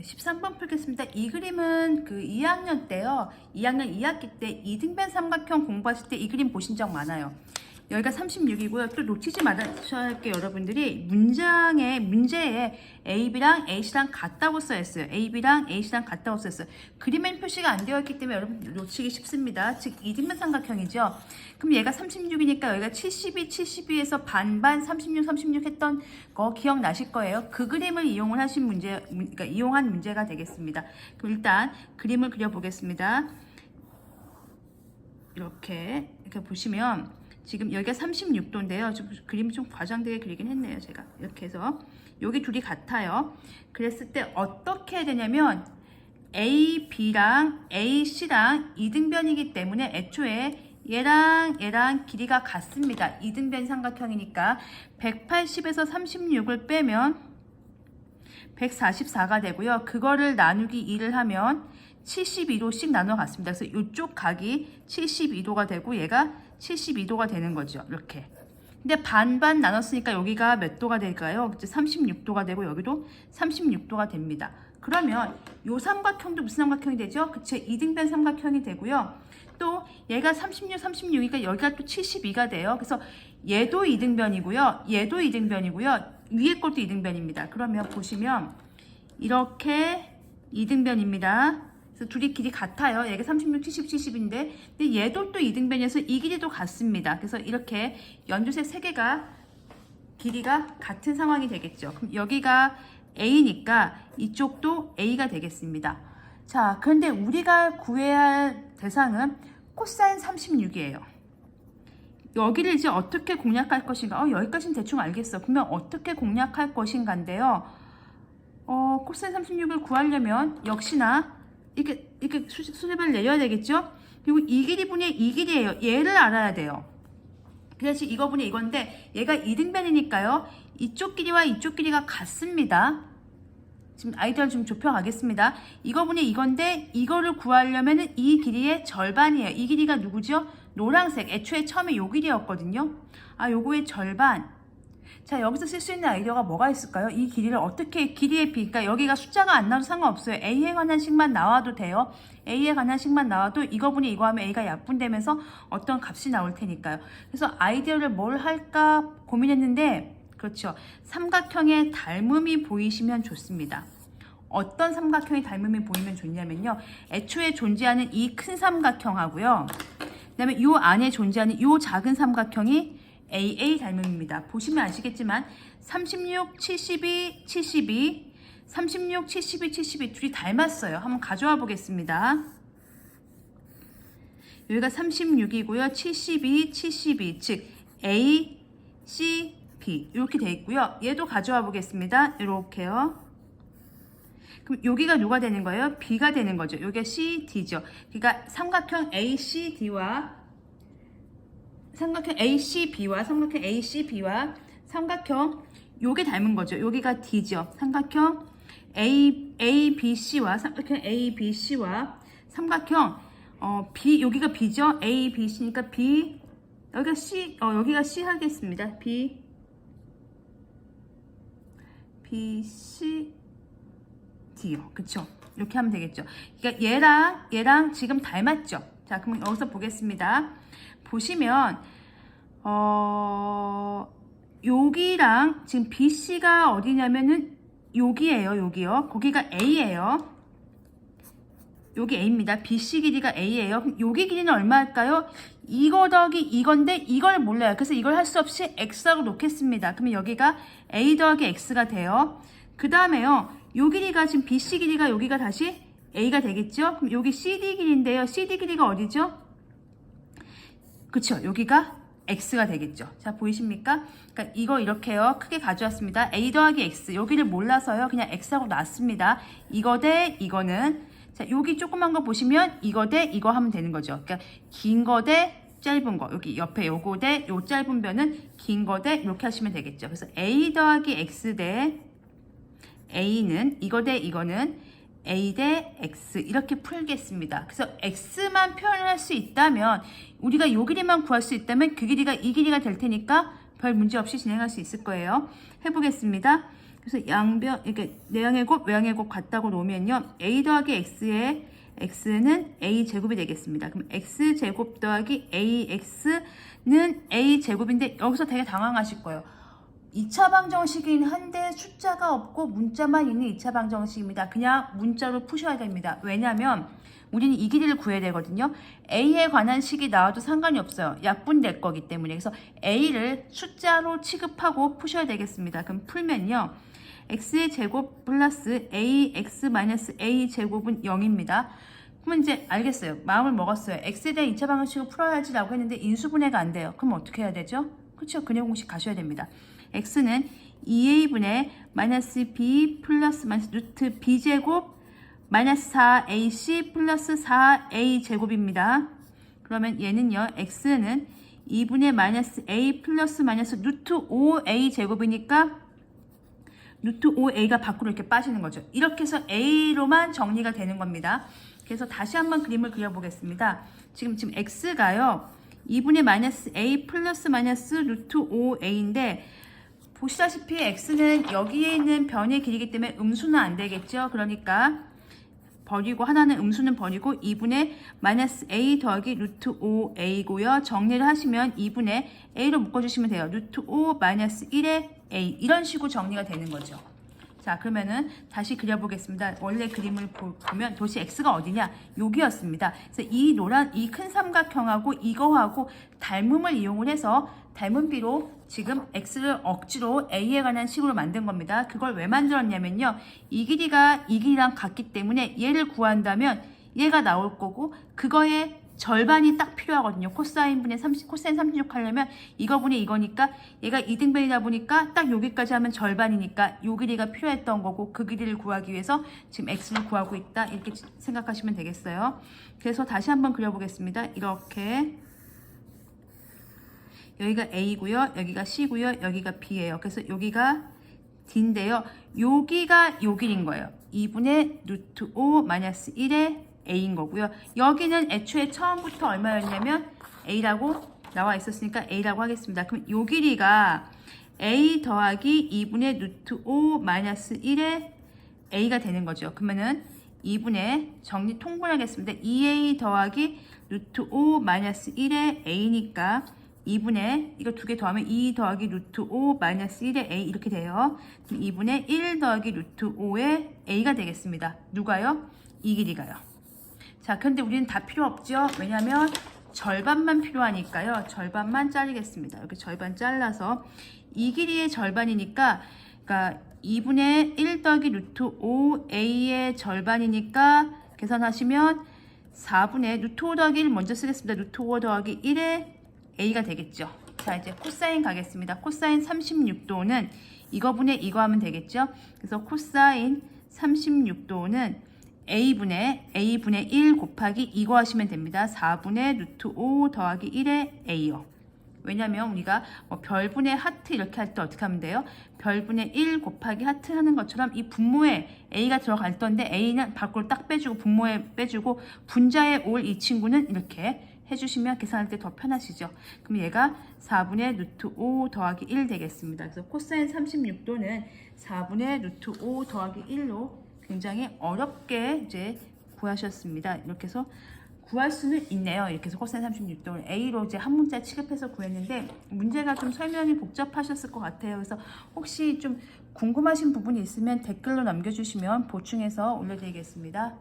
13번 풀겠습니다. 이 그림은 그 2학년 때요. 2학년 2학기 때 이등변 삼각형 공부하실 때 이 그림 보신 적 많아요. 여기가 36이고요. 또 놓치지 말아야 할 게 여러분들이 문제에 AB랑 AC랑 같다고 써있어요. AB랑 AC랑 같다고 써있어요. 그림엔 표시가 안 되어 있기 때문에 여러분 놓치기 쉽습니다. 즉 이등변 삼각형이죠. 그럼 얘가 36이니까 여기가 72에서 반반 36 했던 거 기억나실 거예요. 그 그림을 이용을 하신 그러니까 이용한 문제가 되겠습니다. 그럼 일단 그림을 그려보겠습니다. 이렇게 보시면 지금 여기가 36도인데요. 그림이 좀 과장되게 그리긴 했네요. 제가 이렇게 해서 여기 둘이 같아요. 그랬을 때 어떻게 해야 되냐면 A, B랑 A, C랑 이등변이기 때문에 애초에 얘랑 길이가 같습니다. 이등변 삼각형이니까 180에서 36을 빼면 144가 되고요. 그거를 나누기 2를 하면 72도씩 나눠 갔습니다. 그래서 이쪽 각이 72도가 되고 얘가 72도가 되는 거죠. 이렇게. 근데 반반 나눴으니까 여기가 몇 도가 될까요? 36도가 되고 여기도 36도가 됩니다. 그러면 이 삼각형도 무슨 삼각형이 되죠? 그쵸? 이등변 삼각형이 되고요. 또 얘가 36이니까 여기가 또 72가 돼요. 그래서 얘도 이등변이고요. 얘도 이등변이고요. 위에 것도 이등변입니다. 그러면 보시면 이렇게 이등변입니다. 그래서 둘이 길이 같아요. 얘가 36, 70인데 근데 얘도 또 이등변이어서 이 길이도 같습니다. 그래서 이렇게 연두색 3개가 길이가 같은 상황이 되겠죠. 그럼 여기가 A니까 이쪽도 A가 되겠습니다. 자, 그런데 우리가 구해야 할 대상은 코사인 36이에요. 여기를 이제 어떻게 공략할 것인가? 여기까지는 대충 알겠어. 그러면 어떻게 공략할 것인가인데요. 코사인 36을 구하려면 역시나 이렇게 수렴을 내려야 되겠죠? 그리고 이 길이분의 이 길이에요. 얘를 알아야 돼요. 그래서 이거분의 이건데 얘가 이등변이니까요. 이쪽 길이와 이쪽 길이가 같습니다. 지금 아이디어를 좀 좁혀가겠습니다. 이거분의 이건데 이거를 구하려면 이 길이의 절반이에요. 이 길이가 누구죠? 노란색. 애초에 처음에 요 길이였거든요. 요거의 절반. 자, 여기서 쓸 수 있는 아이디어가 뭐가 있을까요? 이 길이를 어떻게 길이의 비, 그러니까 여기가 숫자가 안 나와도 상관없어요. A에 관한 식만 나와도 돼요. A에 관한 식만 나와도 이거분이 이거 하면 A가 약분되면서 어떤 값이 나올 테니까요. 그래서 아이디어를 뭘 할까 고민했는데, 그렇죠. 삼각형의 닮음이 보이시면 좋습니다. 어떤 삼각형의 닮음이 보이면 좋냐면요. 애초에 존재하는 이 큰 삼각형하고요. 그 다음에 이 안에 존재하는 이 작은 삼각형이 AA 닮음입니다. 보시면 아시겠지만 36, 72, 36, 72 둘이 닮았어요. 한번 가져와 보겠습니다. 여기가 36이고요. 72, 즉 A, C, B 이렇게 되어 있고요. 얘도 가져와 보겠습니다. 이렇게요. 그럼 여기가 누가 되는 거예요? B가 되는 거죠. 여기가 C, D죠. 그러니까 삼각형 ACB와 삼각형 ACB와 삼각형 요게 닮은 거죠. 여기가 D죠. 삼각형 ABC와 삼각형 ABC와 삼각형 B 여기가 B죠. ABC니까 B 여기가 C 여기가 C 하겠습니다. BC D요. 그쵸? 이렇게 하면 되겠죠. 그러니까 얘랑 지금 닮았죠. 자, 그럼 여기서 보겠습니다. 보시면 여기랑 지금 BC가 어디냐면은 여기에요. 여기요. 거기가 A예요. 여기 A입니다. BC 길이가 A예요. 그럼 여기 길이는 얼마일까요? 이거 더하기 이건데 이걸 몰라요. 그래서 이걸 할 수 없이 X하고 놓겠습니다. 그러면 여기가 A 더하기 X가 돼요. 그 다음에요. 요 길이가 지금 BC 길이가 여기가 다시 A가 되겠죠? 그럼 여기 CD 길이인데요. CD 길이가 어디죠? 그쵸? 여기가 X가 되겠죠. 자, 보이십니까? 그러니까 이거 이렇게요. 크게 가져왔습니다. A 더하기 X. 여기를 몰라서요. 그냥 X하고 놨습니다. 이거 대 이거는. 자, 여기 조그만 거 보시면 이거 대 이거 하면 되는 거죠. 그러니까 긴 거 대 짧은 거. 여기 옆에 요거 대 요 짧은 변은 긴 거 대 이렇게 하시면 되겠죠. 그래서 A 더하기 X 대 A는 이거 대 이거는 A 대 X 이렇게 풀겠습니다. 그래서 X만 표현할 수 있다면 우리가 요 길이만 구할 수 있다면 그 길이가 이 길이가 될 테니까 별 문제 없이 진행할 수 있을 거예요. 해보겠습니다. 그래서 양변 이렇게 내항의 곱 외항의 곱 같다고 놓으면요. a 더하기 x의 x는 a 제곱이 되겠습니다. 그럼 x 제곱 더하기 ax는 a 제곱인데 여기서 되게 당황하실 거예요. 2차 방정식이긴 한데 숫자가 없고 문자만 있는 2차 방정식입니다. 그냥 문자로 푸셔야 됩니다. 왜냐하면 우리는 이 길이를 구해야 되거든요. A에 관한 식이 나와도 상관이 없어요. 약분될 거기 때문에. 그래서 A를 숫자로 취급하고 푸셔야 되겠습니다. 그럼 풀면요. X의 제곱 플러스 AX 마이너스 A 제곱은 0입니다. 그러면 이제 알겠어요. 마음을 먹었어요. X에 대한 2차 방정식을 풀어야지 라고 했는데 인수분해가 안 돼요. 그럼 어떻게 해야 되죠? 그렇죠. 근해 공식 가셔야 됩니다. X는 2A분의 마이너스 B 플러스 마이너스 루트 B제곱 마이너스 4AC 플러스 4A 제곱입니다. 그러면 얘는요. X는 2분의 마이너스 A 플러스 마이너스 루트 5A 제곱이니까 루트 5A가 밖으로 이렇게 빠지는 거죠. 이렇게 해서 A로만 정리가 되는 겁니다. 그래서 다시 한번 그림을 그려보겠습니다. 지금 X가요. 2분의 마이너스 A 플러스 마이너스 루트 5A인데 보시다시피 X는 여기에 있는 변의 길이기 때문에 음수는 안 되겠죠. 그러니까 버리고 하나는 음수는 버리고 2분의 마이너스 A 더하기 루트 5A고요. 정리를 하시면 2분의 A로 묶어주시면 돼요. 루트 5 마이너스 1의 A 이런 식으로 정리가 되는 거죠. 자 그러면은 다시 그려보겠습니다. 원래 그림을 보면 도시 X가 어디냐? 여기였습니다. 그래서 이 노란 이 큰 삼각형하고 이거하고 닮음을 이용을 해서 닮음비로 지금 X를 억지로 A에 관한 식으로 만든 겁니다. 그걸 왜 만들었냐면요. 이 길이가 이 길이랑 같기 때문에 얘를 구한다면 얘가 나올 거고 그거의 절반이 딱 필요하거든요. 코사인 분의 30, 코사인 36 하려면 이거분의 이거니까 얘가 2등변이다 보니까 딱 여기까지 하면 절반이니까 요 길이가 필요했던 거고 그 길이를 구하기 위해서 지금 X를 구하고 있다. 이렇게 생각하시면 되겠어요. 그래서 다시 한번 그려보겠습니다. 이렇게 여기가 A고요. 여기가 C고요. 여기가 B예요. 그래서 여기가 D인데요. 여기가 요 길인 거예요. 2분의 루트 5 마이너스 1의 A인 거고요. 여기는 애초에 처음부터 얼마였냐면 A라고 나와 있었으니까 A라고 하겠습니다. 그럼 요 길이가 A 더하기 2분의 루트 5 마이너스 1의 A가 되는 거죠. 그러면은 2분의 정리 통분하겠습니다. 2A 더하기 루트 5 마이너스 1의 A니까 2분의 이거 두 개 더하면 2 더하기 루트 5 마이너스 1의 A 이렇게 돼요. 그럼 2분의 1 더하기 루트 5의 A가 되겠습니다. 누가요? 이 길이가요. 자, 근데 우리는 다 필요 없죠? 왜냐면 절반만 필요하니까요. 절반만 자르겠습니다. 이렇게 절반 잘라서 이 길이의 절반이니까 그러니까 2분의 1 더하기 루트 5A의 절반이니까 계산하시면 4분의 루트 5 더하기 1 먼저 쓰겠습니다. 루트 5 더하기 1의 A가 되겠죠. 자 이제 코사인 가겠습니다. 코사인 36도는 이거분의 이거 하면 되겠죠. 그래서 코사인 36도는 A분의 1 곱하기 이거 하시면 됩니다. 4분의 루트 5 더하기 1의 A요. 왜냐면 우리가 뭐 별분의 하트 이렇게 할 때 어떻게 하면 돼요? 별분의 1 곱하기 하트 하는 것처럼 이 분모에 A가 들어갈 건데 A는 밖으로 딱 빼주고 분모에 빼주고 분자에 올 이 친구는 이렇게 해주시면 계산할 때 더 편하시죠. 그럼 얘가 4분의 루트 5 더하기 1 되겠습니다. 그래서 코사인 36도는 4분의 루트 5 더하기 1로 굉장히 어렵게 이제 구하셨습니다. 이렇게 해서 구할 수는 있네요. 이렇게 해서 코사인 36도를 A로 이제 한 문자 취급해서 구했는데 문제가 좀 설명이 복잡하셨을 것 같아요. 그래서 혹시 좀 궁금하신 부분이 있으면 댓글로 남겨주시면 보충해서 올려드리겠습니다.